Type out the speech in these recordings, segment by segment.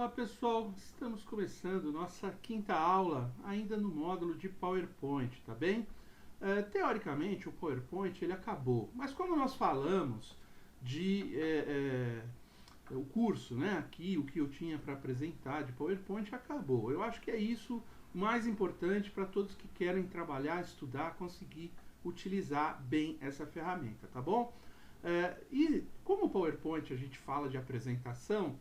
Olá pessoal, estamos começando nossa quinta aula ainda no módulo de PowerPoint, tá bem? Teoricamente o PowerPoint ele acabou, mas como nós falamos de o curso, né, aqui o que eu tinha para apresentar de PowerPoint acabou. Eu acho que é isso o mais importante para todos que querem trabalhar, estudar, conseguir utilizar bem essa ferramenta, tá bom? E como o PowerPoint a gente fala de apresentação,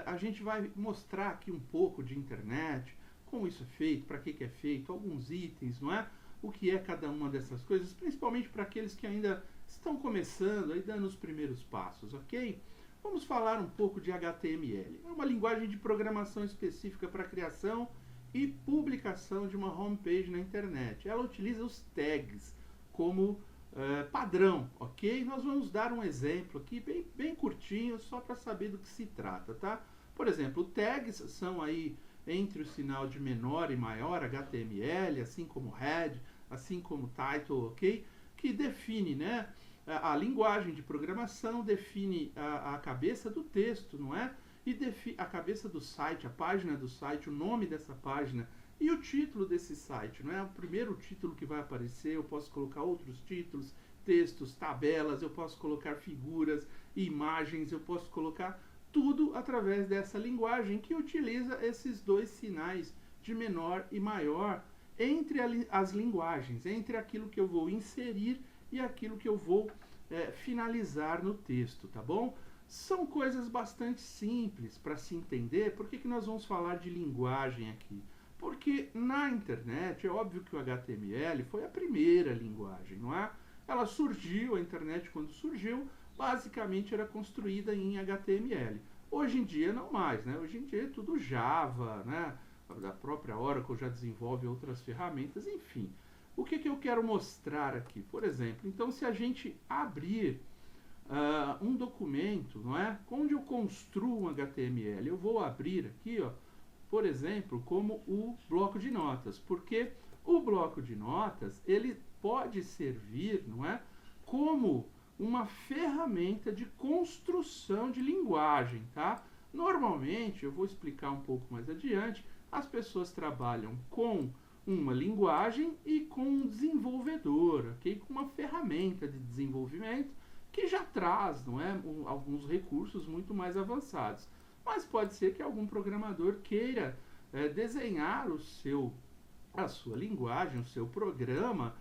a gente vai mostrar aqui um pouco de internet, como isso é feito, para que é feito, alguns itens, não é? O que é cada uma dessas coisas, principalmente para aqueles que ainda estão começando, aí dando os primeiros passos, ok? Vamos falar um pouco de HTML. É uma linguagem de programação específica para a criação e publicação de uma homepage na internet. Ela utiliza os tags como padrão, ok? Nós vamos dar um exemplo aqui bem curtinho, só para saber do que se trata, tá? Por exemplo, tags são aí entre o sinal de menor e maior, HTML, assim como head, assim como title, ok? Que define, né, a linguagem de programação, define a cabeça do texto, não é? E a cabeça do site, a página do site, o nome dessa página e o título desse site, não é? O primeiro título que vai aparecer, eu posso colocar outros títulos, textos, tabelas, eu posso colocar figuras, imagens, eu posso colocar tudo através dessa linguagem que utiliza esses dois sinais de menor e maior entre as linguagens, entre aquilo que eu vou inserir e aquilo que eu vou finalizar no texto, tá bom? São coisas bastante simples para se entender. Por que nós vamos falar de linguagem aqui? Porque na internet, é óbvio que o HTML foi a primeira linguagem, não é? Ela surgiu, a internet quando surgiu, basicamente era construída em HTML. Hoje em dia não mais, né? Hoje em dia é tudo Java, né? A própria Oracle já desenvolve outras ferramentas, enfim. O que eu quero mostrar aqui? Por exemplo, então se a gente abrir um documento, não é? Onde eu construo um HTML, eu vou abrir aqui, ó, por exemplo, como o bloco de notas, porque o bloco de notas ele pode servir, não é, como uma ferramenta de construção de linguagem, tá? Normalmente, eu vou explicar um pouco mais adiante, as pessoas trabalham com uma linguagem e com um desenvolvedor, ok? Com uma ferramenta de desenvolvimento que já traz, não é, alguns recursos muito mais avançados. Mas pode ser que algum programador queira desenhar a sua linguagem, o seu programa,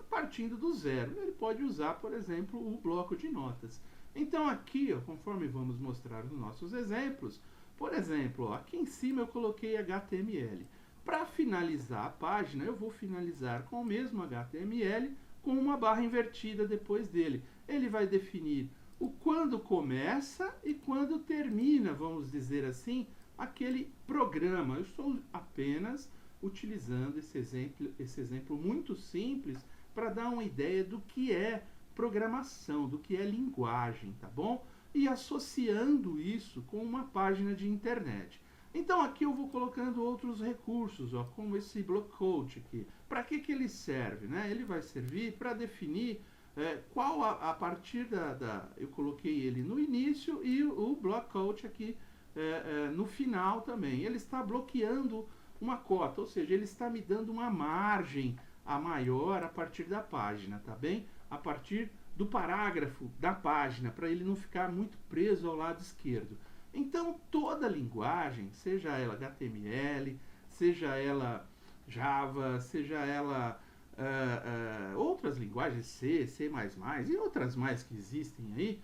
partindo do zero. Ele pode usar, por exemplo, o bloco de notas. Então aqui, ó, conforme vamos mostrar nos nossos exemplos, por exemplo, ó, aqui em cima eu coloquei HTML. Para finalizar a página, eu vou finalizar com o mesmo HTML, com uma barra invertida depois dele. Ele vai definir o quando começa e quando termina, vamos dizer assim, aquele programa. Eu estou apenas utilizando esse exemplo muito simples para dar uma ideia do que é programação, do que é linguagem, tá bom? E associando isso com uma página de internet. Então aqui eu vou colocando outros recursos, ó, como esse block code aqui. Para que ele serve? Né? Ele vai servir para definir qual a partir eu coloquei ele no início e o block code aqui no final também. Ele está bloqueando uma cota, ou seja, ele está me dando uma margem a maior a partir da página, tá bem? A partir do parágrafo da página, para ele não ficar muito preso ao lado esquerdo. Então, toda linguagem, seja ela HTML, seja ela Java, seja ela outras linguagens, C++ e outras mais que existem aí,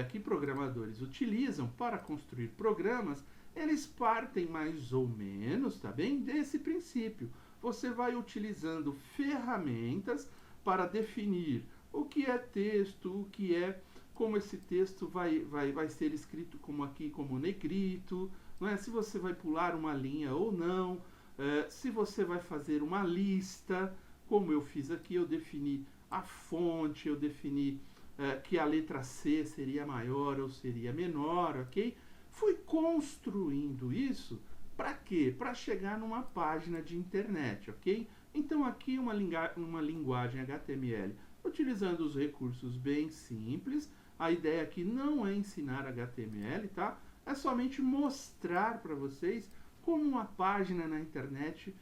que programadores utilizam para construir programas, eles partem mais ou menos, tá bem, desse princípio. Você vai utilizando ferramentas para definir o que é texto, o que é, como esse texto vai ser escrito como aqui, como negrito, não é? Se você vai pular uma linha ou não, se você vai fazer uma lista, como eu fiz aqui, eu defini a fonte, eu defini que a letra C seria maior ou seria menor, ok? Fui construindo isso para quê? Para chegar numa página de internet, ok? Então aqui uma linguagem HTML, utilizando os recursos bem simples. A ideia aqui não é ensinar HTML, tá? é somente mostrar para vocês como uma página na internet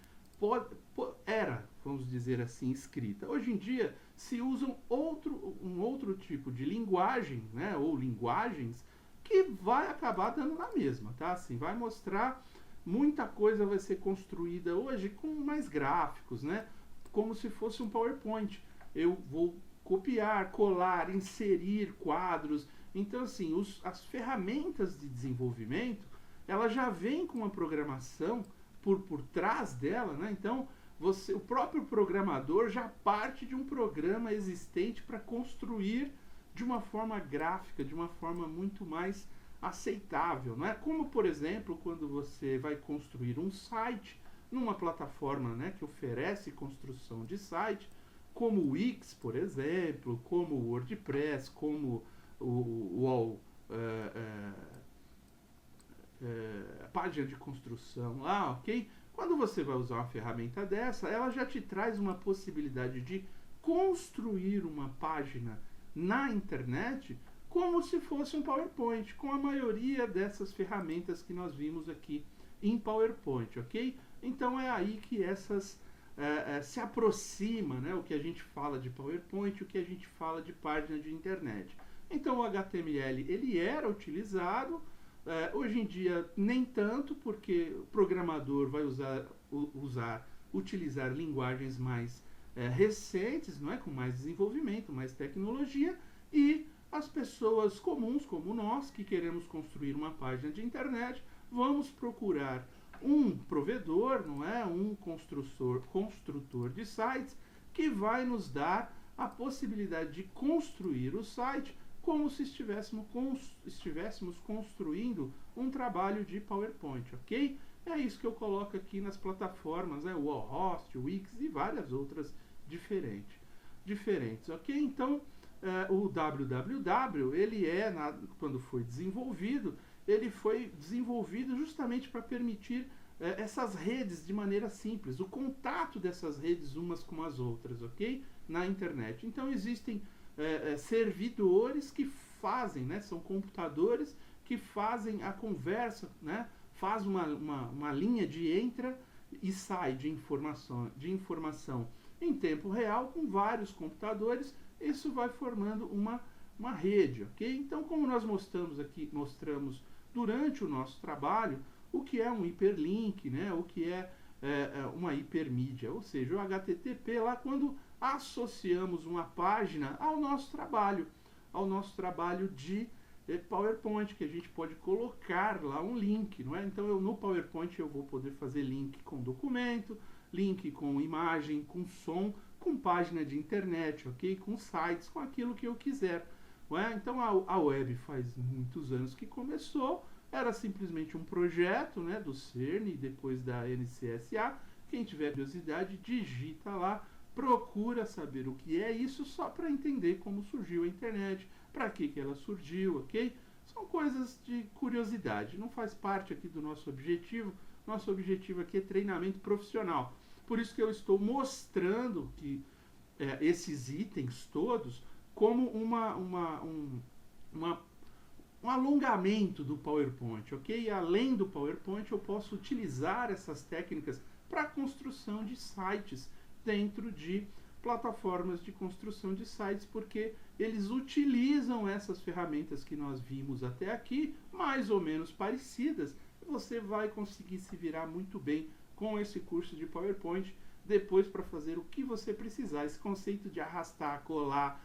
era, vamos dizer assim, escrita. Hoje em dia se usa um outro tipo de linguagem, né, ou linguagens, que vai acabar dando na mesma, tá? Assim, vai mostrar, muita coisa vai ser construída hoje com mais gráficos, né? Como se fosse um PowerPoint. Eu vou copiar, colar, inserir quadros. Então, assim, as ferramentas de desenvolvimento, ela já vem com uma programação por trás dela, né? Então, o próprio programador já parte de um programa existente para construir de uma forma gráfica, de uma forma muito mais aceitável, não é? Como, por exemplo, quando você vai construir um site numa plataforma, né, que oferece construção de site, como o Wix, por exemplo, como o WordPress, como o a página de construção lá, ok? Quando você vai usar uma ferramenta dessa, ela já te traz uma possibilidade de construir uma página na internet como se fosse um PowerPoint, com a maioria dessas ferramentas que nós vimos aqui em PowerPoint, ok? Então é aí que essas se aproxima, né, o que a gente fala de PowerPoint, o que a gente fala de página de internet. Então o HTML ele era utilizado, hoje em dia nem tanto, porque o programador vai utilizar linguagens mais recentes, não é? Com mais desenvolvimento, mais tecnologia, e as pessoas comuns como nós, que queremos construir uma página de internet, vamos procurar um provedor, não é? Um construtor de sites, que vai nos dar a possibilidade de construir o site como se estivéssemos construindo um trabalho de PowerPoint, ok? É isso que eu coloco aqui nas plataformas, né? O Wallhost, o Wix e várias outras diferentes, ok? Então, o www, ele quando foi desenvolvido, ele foi desenvolvido justamente para permitir essas redes de maneira simples, o contato dessas redes umas com as outras, ok? Na internet. Então existem servidores que fazem, né? São computadores que fazem a conversa, né? Faz uma linha de entra e sai de informação em tempo real com vários computadores. Isso vai formando uma rede, ok? Então, como nós mostramos durante o nosso trabalho, o que é um hiperlink, né? O que é uma hipermídia, ou seja, o HTTP lá quando associamos uma página ao nosso trabalho de PowerPoint, que a gente pode colocar lá um link, não é? Então, no PowerPoint eu vou poder fazer link com documento, link com imagem, com som, com página de internet, ok? Com sites, com aquilo que eu quiser. Não é? Então a web faz muitos anos que começou, era simplesmente um projeto, né, do CERN e depois da NCSA. Quem tiver curiosidade, digita lá, procura saber o que é isso, só para entender como surgiu a internet, para que ela surgiu, ok? São coisas de curiosidade, não faz parte aqui do nosso objetivo. Nosso objetivo aqui é treinamento profissional. Por isso que eu estou mostrando que esses itens todos como um alongamento do PowerPoint, ok? Além do PowerPoint, eu posso utilizar essas técnicas para a construção de sites dentro de plataformas de construção de sites, porque eles utilizam essas ferramentas que nós vimos até aqui, mais ou menos parecidas. Você vai conseguir se virar muito bem com esse curso de PowerPoint depois para fazer o que você precisar. Esse conceito de arrastar, colar,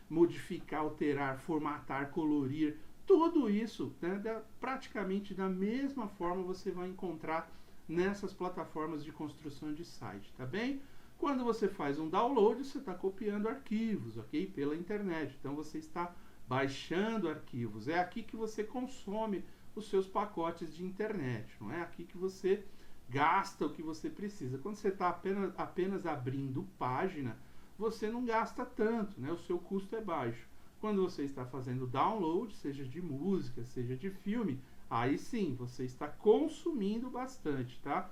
modificar, alterar, formatar, colorir, tudo isso, né, praticamente da mesma forma você vai encontrar nessas plataformas de construção de site, tá bem? Quando você faz um download, você está copiando arquivos, ok? Pela internet. Então você está baixando arquivos. É aqui que você consome os seus pacotes de internet, não é aqui que você gasta o que você precisa. Quando você está apenas abrindo página, você não gasta tanto, né? O seu custo é baixo. Quando você está fazendo download, seja de música, seja de filme, aí sim, você está consumindo bastante, tá?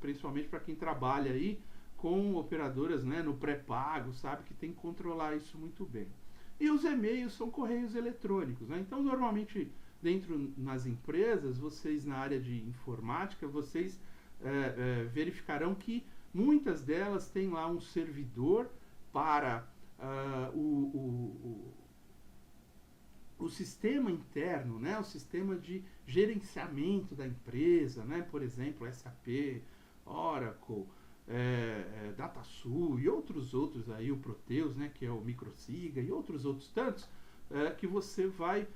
Principalmente para quem trabalha aí com operadoras, né, no pré-pago, sabe que tem que controlar isso muito bem. E os e-mails são correios eletrônicos, né? Então, normalmente, dentro nas empresas, vocês na área de informática, vocês verificarão que muitas delas têm lá um servidor para o sistema interno, né, o sistema de gerenciamento da empresa, né, por exemplo, SAP, Oracle, DataSul e outros aí, o Proteus, né, que é o Microsiga, e outros tantos, que você vai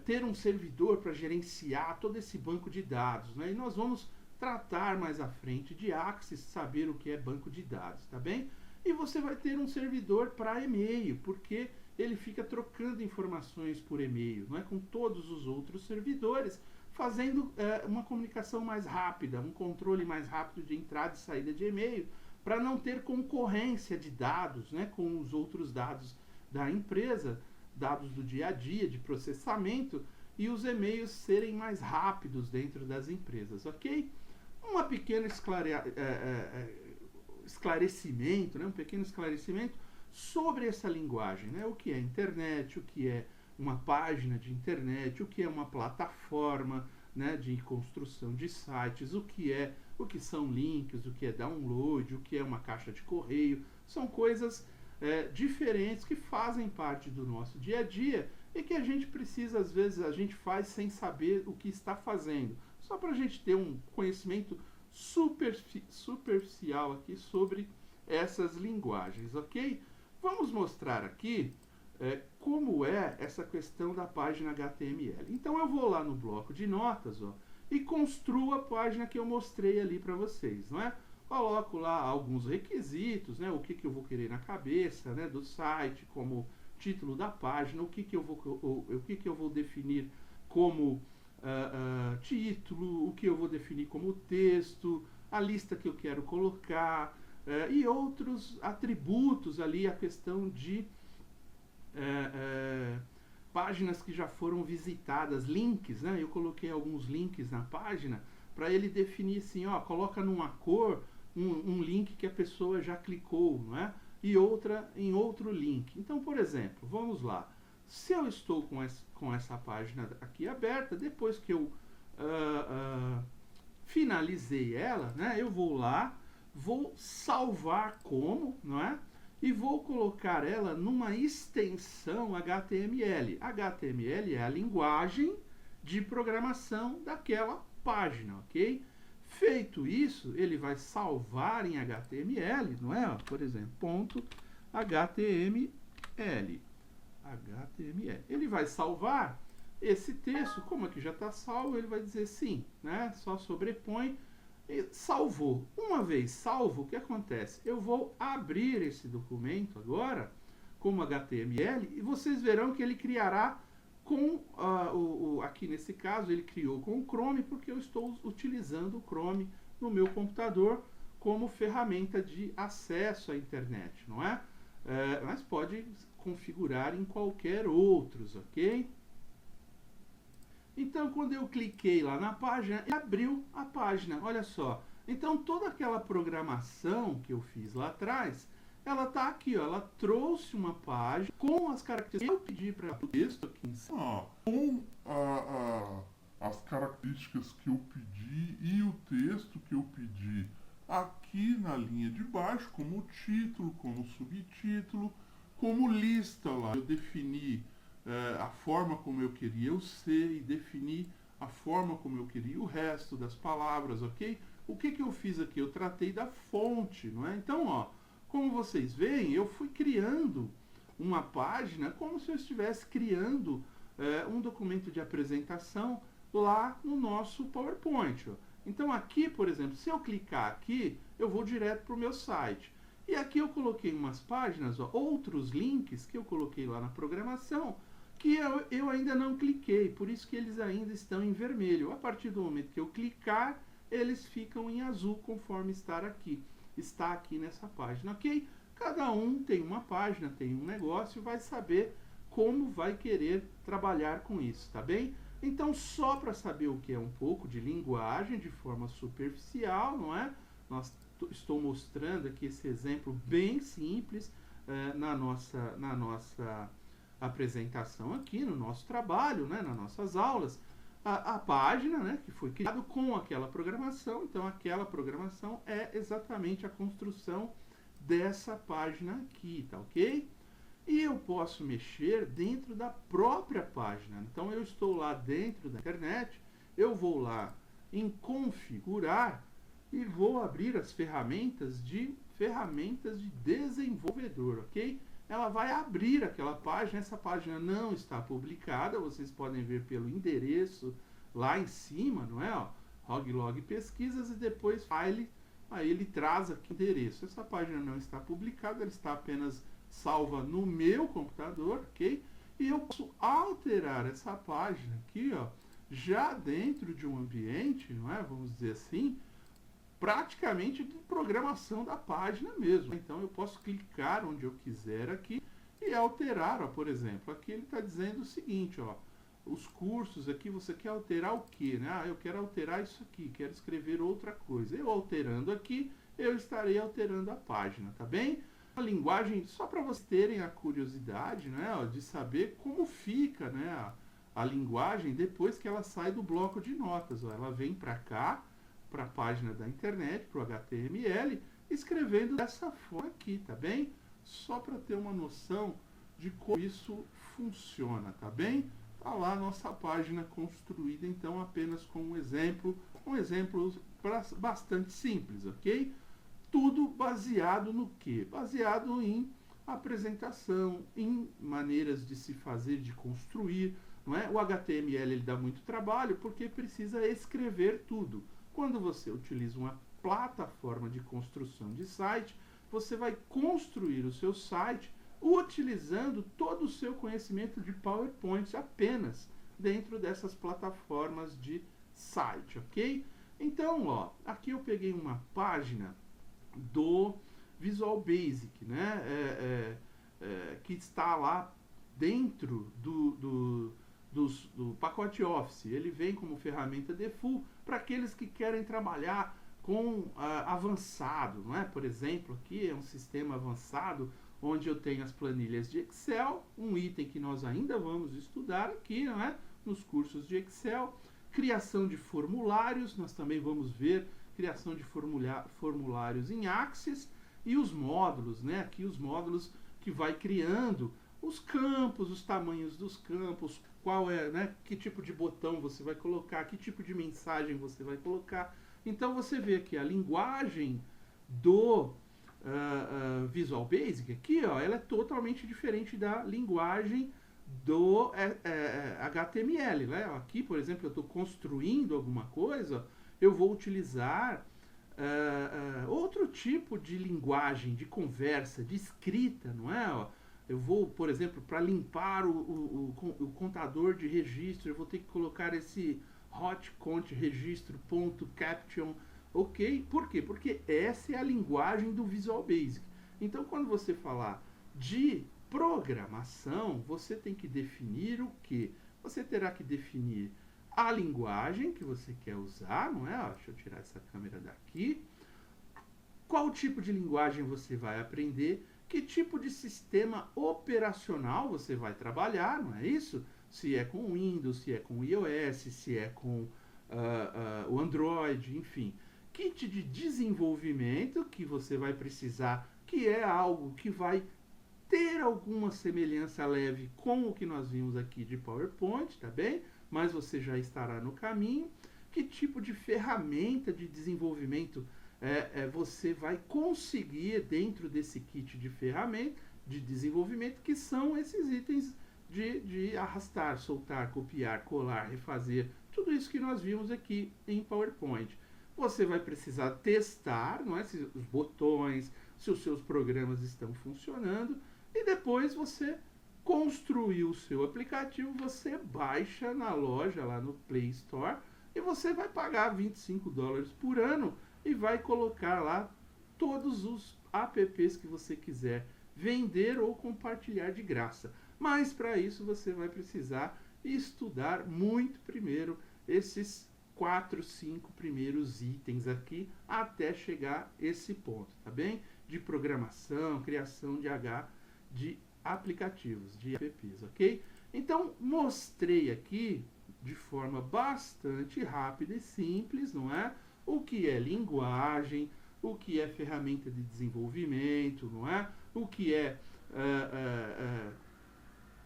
ter um servidor para gerenciar todo esse banco de dados, né, e nós vamos tratar mais à frente de Axis, saber o que é banco de dados, tá bem? E você vai ter um servidor para e-mail, porque ele fica trocando informações por e-mail, não é, com todos os outros servidores, fazendo uma comunicação mais rápida, um controle mais rápido de entrada e saída de e-mail, para não ter concorrência de dados, né, com os outros dados da empresa, dados do dia a dia, de processamento, e os e-mails serem mais rápidos dentro das empresas, ok? Uma pequena esclarecimento, né, um pequeno esclarecimento sobre essa linguagem, né, o que é internet, o que é uma página de internet, o que é uma plataforma, né, de construção de sites, o que são links, o que é download, o que é uma caixa de correio, são coisas diferentes que fazem parte do nosso dia a dia e que a gente precisa, às vezes, a gente faz sem saber o que está fazendo, só para a gente ter um conhecimento superficial aqui sobre essas linguagens, ok? Vamos mostrar aqui como é essa questão da página HTML. Então eu vou lá no bloco de notas, ó, e construo a página que eu mostrei ali para vocês, não é? Coloco lá alguns requisitos, né? O que eu vou querer na cabeça, né, do site, como título da página, o que eu vou definir como título, o que eu vou definir como texto, a lista que eu quero colocar, e outros atributos ali, a questão de páginas que já foram visitadas, links, né? Eu coloquei alguns links na página para ele definir assim, ó, coloca numa cor um link que a pessoa já clicou, não é? E outra em outro link. Então, por exemplo, vamos lá. Se eu estou com essa página aqui aberta, depois que eu finalizei ela, né, eu vou lá, vou salvar como, não é? E vou colocar ela numa extensão HTML. HTML é a linguagem de programação daquela página, ok? Feito isso, ele vai salvar em HTML, não é? Por exemplo, ponto HTML. Ele vai salvar esse texto, como aqui já está salvo, ele vai dizer sim, né? Só sobrepõe e salvou. Uma vez salvo, o que acontece? Eu vou abrir esse documento agora como HTML e vocês verão que ele criará com, aqui nesse caso, ele criou com o Chrome, porque eu estou utilizando o Chrome no meu computador como ferramenta de acesso à internet, não é? Mas pode configurar em qualquer outros, ok? Então, quando eu cliquei lá na página, ele abriu a página, olha só. Então, toda aquela programação que eu fiz lá atrás, ela está aqui, ó, ela trouxe uma página com as características que eu pedi para o texto aqui em cima. Com as características que eu pedi e o texto que eu pedi aqui na linha de baixo, como título, como subtítulo, como lista lá. Eu defini a forma como eu queria o C e defini a forma como eu queria o resto das palavras, ok? O que eu fiz aqui? Eu tratei da fonte, não é? Então, ó, como vocês veem, eu fui criando uma página como se eu estivesse criando um documento de apresentação lá no nosso PowerPoint. Ó. Então aqui, por exemplo, se eu clicar aqui, eu vou direto para o meu site. E aqui eu coloquei umas páginas, ó, outros links que eu coloquei lá na programação, que eu ainda não cliquei, por isso que eles ainda estão em vermelho. A partir do momento que eu clicar, eles ficam em azul, conforme está aqui nessa página, ok? Cada um tem uma página, tem um negócio, vai saber como vai querer trabalhar com isso, tá bem? Então, só para saber o que é um pouco de linguagem, de forma superficial, não é? Estou mostrando aqui esse exemplo bem simples na nossa apresentação aqui no nosso trabalho, né, nas nossas aulas, a página, né, que foi criada com aquela programação. Então aquela programação é exatamente a construção dessa página aqui, tá ok? E eu posso mexer dentro da própria página. Então eu estou lá dentro da internet, eu vou lá em configurar e vou abrir as ferramentas de desenvolvedor, ok? Ela vai abrir aquela página. Essa página não está publicada, vocês podem ver pelo endereço lá em cima, não é? Ó, Hoglog Pesquisas e depois File, aí ele traz aqui o endereço. Essa página não está publicada, ela está apenas salva no meu computador, ok? E eu posso alterar essa página aqui, ó, já dentro de um ambiente, não é? Vamos dizer assim, praticamente de programação da página mesmo. Então eu posso clicar onde eu quiser aqui e alterar, ó, por exemplo, aqui ele está dizendo o seguinte, ó, os cursos aqui, você quer alterar o que, né? Ah, eu quero alterar isso aqui, quero escrever outra coisa. Eu alterando aqui, eu estarei alterando a página, tá bem? A linguagem, só para vocês terem a curiosidade, né, ó, de saber como fica, né, a linguagem depois que ela sai do bloco de notas. Ó, ela vem para cá, para a página da internet, para o HTML, escrevendo dessa forma aqui, tá bem? Só para ter uma noção de como isso funciona, tá bem? Tá lá a nossa página construída, então, apenas com um exemplo bastante simples, ok? Tudo baseado no quê? Baseado em apresentação, em maneiras de se fazer, de construir, não é? O HTML ele dá muito trabalho porque precisa escrever tudo. Quando você utiliza uma plataforma de construção de site, você vai construir o seu site utilizando todo o seu conhecimento de PowerPoint apenas dentro dessas plataformas de site, ok? Então, ó, aqui eu peguei uma página do Visual Basic, né? Que está lá dentro do pacote Office. Ele vem como ferramenta default para aqueles que querem trabalhar com avançado, não é? Por exemplo, aqui é um sistema avançado onde eu tenho as planilhas de Excel, um item que nós ainda vamos estudar aqui, não é? Nos cursos de Excel, criação de formulários, nós também vamos ver criação de formulários em Access e os módulos, né? Aqui os módulos que vai criando os campos, os tamanhos dos campos, qual é, né? Que tipo de botão você vai colocar, que tipo de mensagem você vai colocar. Então você vê que a linguagem do Visual Basic aqui, ó, ela é totalmente diferente da linguagem do HTML, né? Aqui, por exemplo, eu estou construindo alguma coisa, eu vou utilizar outro tipo de linguagem, de conversa, de escrita, não é? Ó, eu vou, por exemplo, para limpar o contador de registro, eu vou ter que colocar esse hotcont registro.caption, ok? Por quê? Porque essa é a linguagem do Visual Basic. Então, quando você falar de programação, você tem que definir o quê? Você terá que definir a linguagem que você quer usar, não é? Ó, deixa eu tirar essa câmera daqui. Qual tipo de linguagem você vai aprender? Que tipo de sistema operacional você vai trabalhar, não é isso? Se é com Windows, se é com iOS, se é com o Android, enfim. Kit de desenvolvimento que você vai precisar, que é algo que vai ter alguma semelhança leve com o que nós vimos aqui de PowerPoint, tá bem? Mas você já estará no caminho. Que tipo de ferramenta de desenvolvimento você vai conseguir dentro desse kit de ferramenta de desenvolvimento, que são esses itens de arrastar, soltar, copiar, colar, refazer, tudo isso que nós vimos aqui em PowerPoint. Você vai precisar testar, não é, se os botões, se os seus programas estão funcionando, e depois você construir o seu aplicativo, você baixa na loja, lá no Play Store, e você vai pagar $25 por ano e vai colocar lá todos os apps que você quiser vender ou compartilhar de graça. Mas para isso você vai precisar estudar muito primeiro esses 4, 5 primeiros itens aqui até chegar esse ponto, tá bem? De programação, criação de aplicativos, de apps, ok? Então, mostrei aqui de forma bastante rápida e simples, não é? O que é linguagem, o que é ferramenta de desenvolvimento, não é? O que é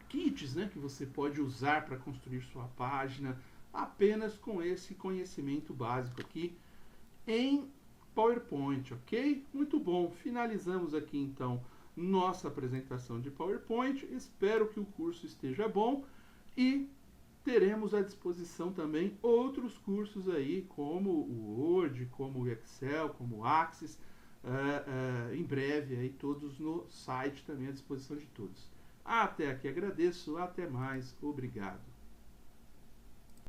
kits, né, que você pode usar para construir sua página, apenas com esse conhecimento básico aqui em PowerPoint, ok? Muito bom, finalizamos aqui então nossa apresentação de PowerPoint, espero que o curso esteja bom e teremos à disposição também outros cursos aí, como o Word, como o Excel, como o Axis, em breve aí todos no site também à disposição de todos. Até aqui agradeço, até mais, obrigado.